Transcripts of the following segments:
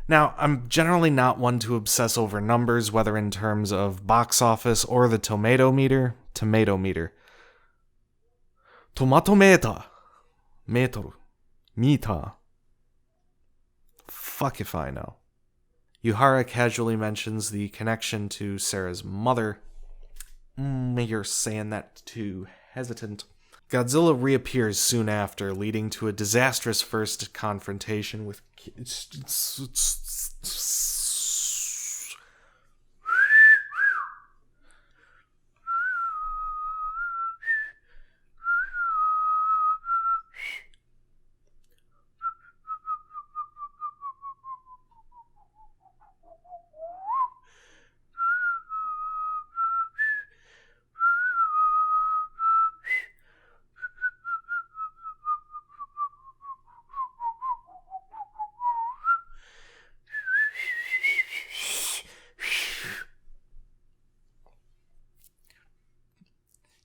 Now, I'm generally not one to obsess over numbers, whether in terms of box office or the tomato meter. Tomatometer. Tomatometer. Meter. Meter. Fuck if I know. Yuhara casually mentions the connection to Sarah's mother. You're saying that too hesitant. Godzilla reappears soon after, leading to a disastrous first confrontation with...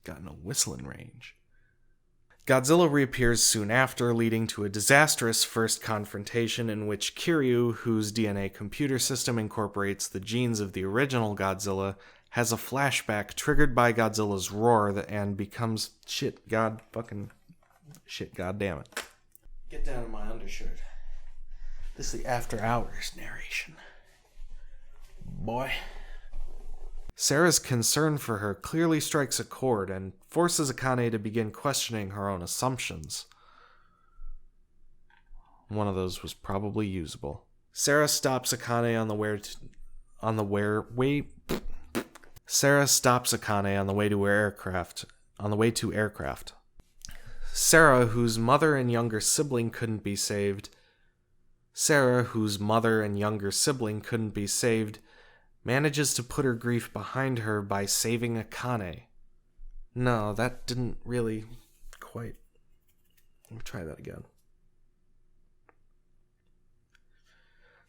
Got no whistling range. Godzilla reappears soon after, leading to a disastrous first confrontation in which Kiryu, whose DNA computer system incorporates the genes of the original Godzilla, has a flashback triggered by Godzilla's roar and becomes god damn it. Get down in my undershirt. This is the after hours narration. Boy. Sarah's concern for her clearly strikes a chord and forces Akane to begin questioning her own assumptions. One of those was probably usable. Sarah stops Akane on the way to aircraft. Sarah, whose mother and younger sibling couldn't be saved, manages to put her grief behind her by saving Akane. No, that didn't really quite... Let me try that again.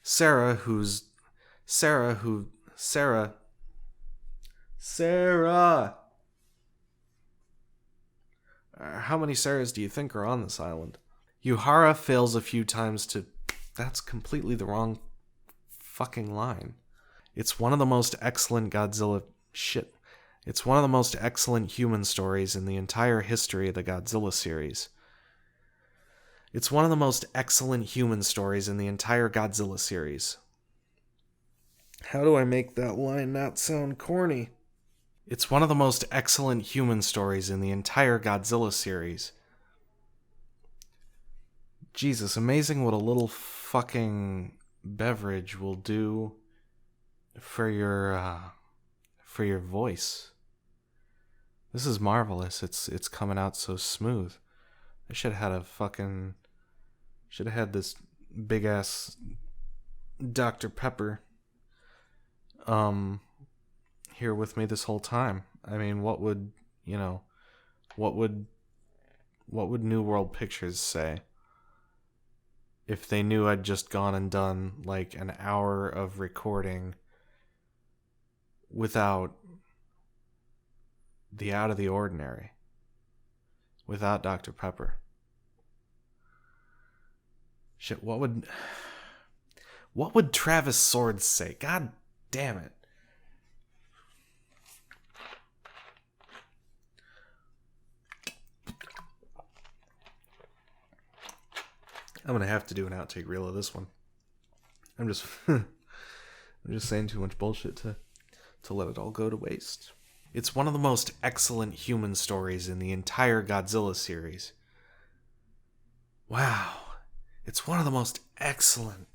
Sarah. How many Sarahs do you think are on this island? Yuhara fails a few times to... That's completely the wrong fucking line. It's one of the most excellent It's one of the most excellent human stories in the entire history of the Godzilla series. How do I make that line not sound corny? It's one of the most excellent human stories in the entire Godzilla series. Jesus, amazing what a little fucking beverage will do for your voice. This is marvelous. It's coming out so smooth. I should have had this big ass Dr. Pepper here with me this whole time. I mean, what would New World Pictures say if they knew I'd just gone and done like an hour of recording without the out of the ordinary, without Dr. Pepper? Shit, what would Travis Swords say? God damn it. I'm gonna have to do an outtake reel of this one. I'm just saying too much bullshit to let it all go to waste. It's one of the most excellent human stories in the entire Godzilla series. Wow. It's one of the most excellent.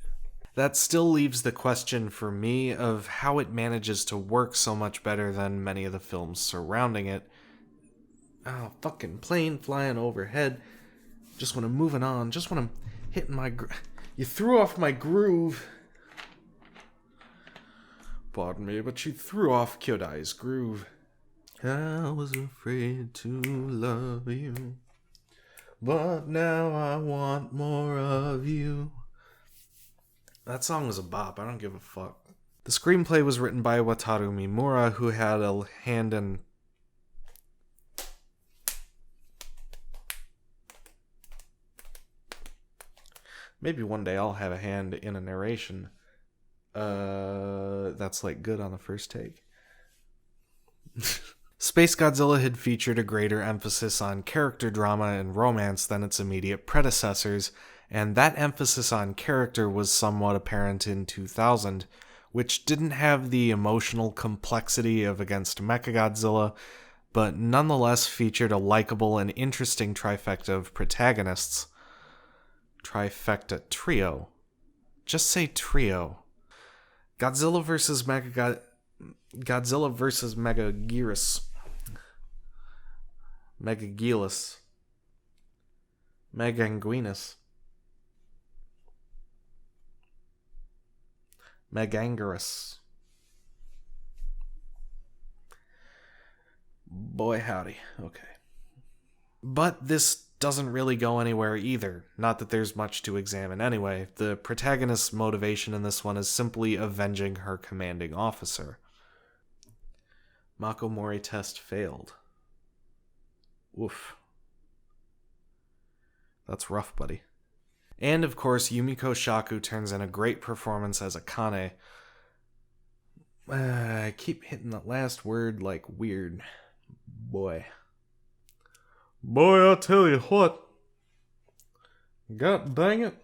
That still leaves the question for me of how it manages to work so much better than many of the films surrounding it. Oh, fucking plane flying overhead. Just when I'm moving on. Just when I'm hitting my... You threw off my groove. Pardon me, but you threw off Kyodai's groove. I was afraid to love you, but now I want more of you. That song was a bop. I don't give a fuck. The screenplay was written by Wataru Mimura, who had a hand in... Maybe one day I'll have a hand in a narration That's like good on the first take. Space Godzilla had featured a greater emphasis on character drama and romance than its immediate predecessors, and that emphasis on character was somewhat apparent in 2000, which didn't have the emotional complexity of Against Mechagodzilla, but nonetheless featured a likable and interesting trifecta of protagonists. Trifecta trio. Just say trio. Godzilla vs. Megaguirus. Megaguilus. Meganguinus. Megangarus. Boy howdy. Okay. But this doesn't really go anywhere either. Not that there's much to examine anyway. The protagonist's motivation in this one is simply avenging her commanding officer. Mako Mori test failed. Woof. That's rough, buddy. And of course, Yumiko Shaku turns in a great performance as Akane. I keep hitting that last word like weird. Boy, I'll tell you what. God dang it.